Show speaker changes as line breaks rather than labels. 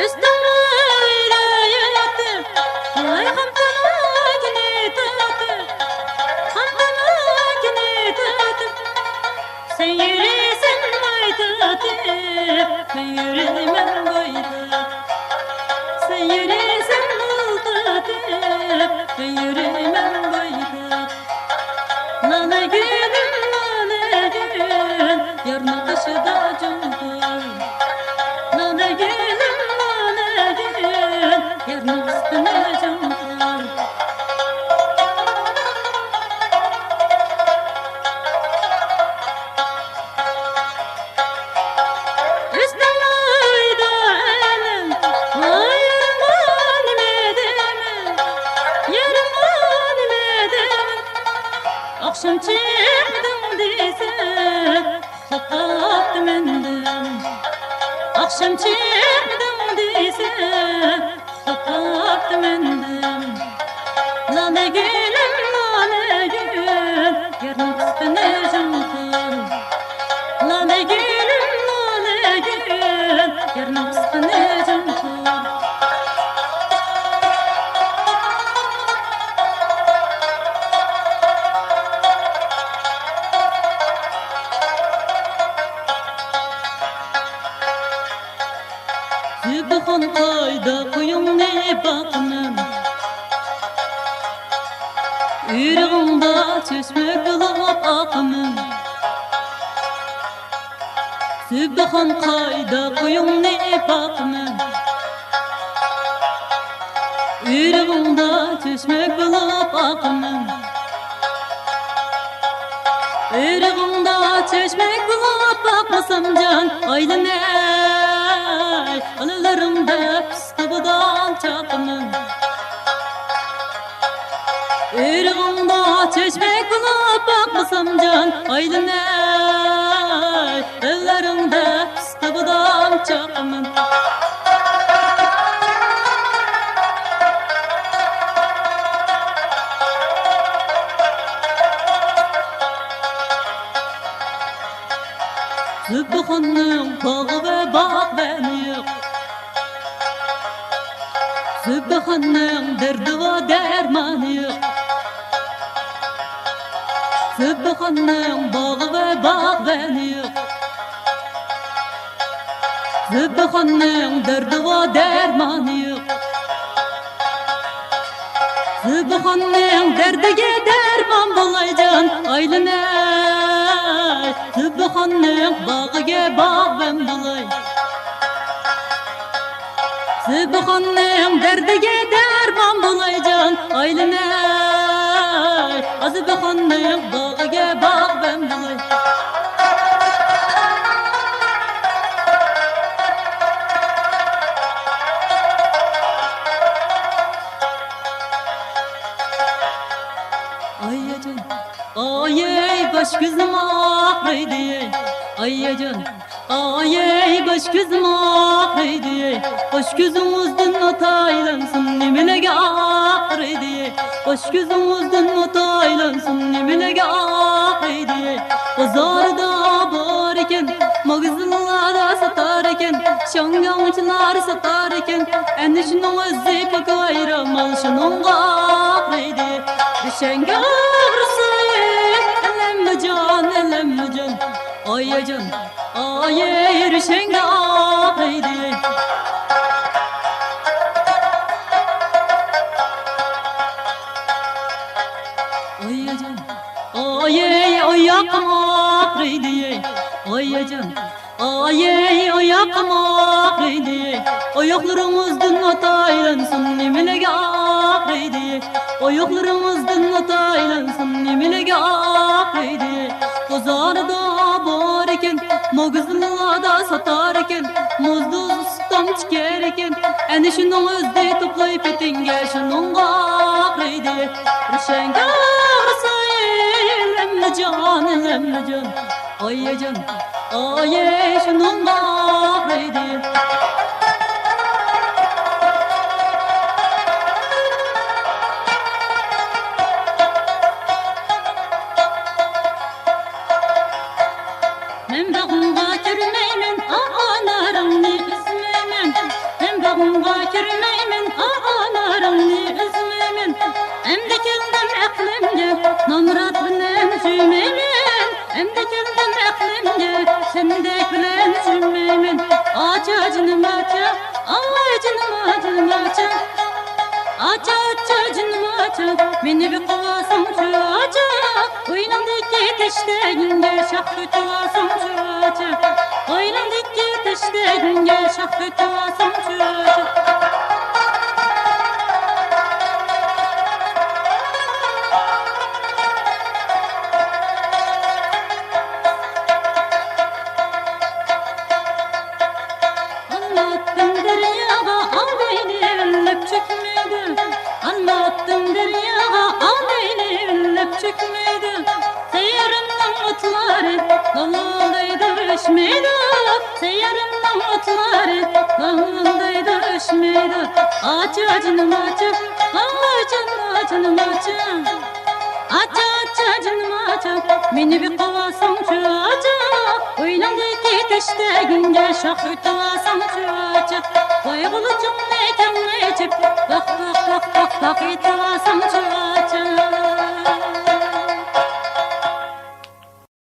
Üstümüyle yetti, ay hamdalakini tattı, hamdalakini tattı. Sen yürüsen vay tattı, ben yürümem vay tattı. Sen yürüsen ol tattı, ben yürümem vay tattı. Nane gülüm, yarın kışıda cumhur. Nane gülüm, yarın üstüne cumhur. Üstümüyde elim, ay yarım edemem, yarım edemem. Akşam çıktım dese, kapattım mendem. Akşam çıktım dese, kapattım mendem. Lale gülüm, lale gül, yarın üstüne cumhur. Lale gülüm, lale gül, yarın üstüne cumhur. Zübhan kayda kuyum ne bakmam, yüreğimde çeşme kılıp akmam. Zübhan kayda kuyum ne bakmam, yüreğimde çeşme kılıp akmam. Yüreğimde çeşme kılıp bakmasam can aylana. Anılarımda püskübüdan çakmam. Yüreğimde çeşme kılıp bakmasam can aylana. Ellerimde püskübüdan çakmam. Zübhan'ın bağı ve bak beni yok. Zübhan'ın derdi ve dermanı yok. Zübhan'ın bağı ve bak beni yok. Zübhan'ın derdi ve dermanı yok. Zübhan'ın derdige derman bulaycan aylana. Zübhan'ın bağıge bağ ben bulay. Zübhan'ın derdige derman bulaycan aylana. Zübhan'ın bağıge bağ ben bulay. Ayyacan, ayy baş gözüm ağrıydı. Ayyacan, ayy baş gözüm ağrıydı. Baş gözümüzden ataylansın nimelega ağrıydı. Baş gözümüzden ataylansın nimelega ağrıydı. Pazarda var iken, mağazalarda satar iken, şangancılar satar iken, en şunun özü pakayra mal şunun ağrıydı. Düşen elem can, ayyacan, ayy düşen ağrıydı. Ayyacan, ayy ayakım ağrıydı. Ayyacan, ayy ayakım ağrıydı. Ayaklarımızdan ataylansın nimelega ağrıydı. Ayaklarımızdan ataylansın nimelega ağrıydı. Pazarda var iken, mağazalarda satar iken, muzlu ustam çıkar iken, en şunun özde toplayıp etinge şunun ağrıydı. Rüşen ağrısa elem can, ayyacan, ayy şunun ağrıydı. Men bağımda görmeymen, ağalarımni üzmeymen. Men kirmeymen ağalarını üzmeymen Emde keldim aklimge namrat bilen süymeymen Emde keldim aklimge sendek bilen süymeymen Aça canım aça Allah canım aça Aça aça canım aça beni bir kovasın şu aça Oynandaki teşteğinge şah tutulasın şu aça Oynandaki teşteğinge şah tutulasın şu aça Anlattım deryaga ağlayını üllep çökmedi Anlattım deryaga ağlayını üllep çökmedi Seyyarımdan mutları dalındaydı üşmeydi Seyyarımdan mutları dalındaydı üşmeydi Aça canım aça Allah canım aça Aça aça canım aça beni bir kovasın şu aça Oynandaki teşteğinge şah tutulasın şu aça Koy kılıcım ne içip bak itulasın şu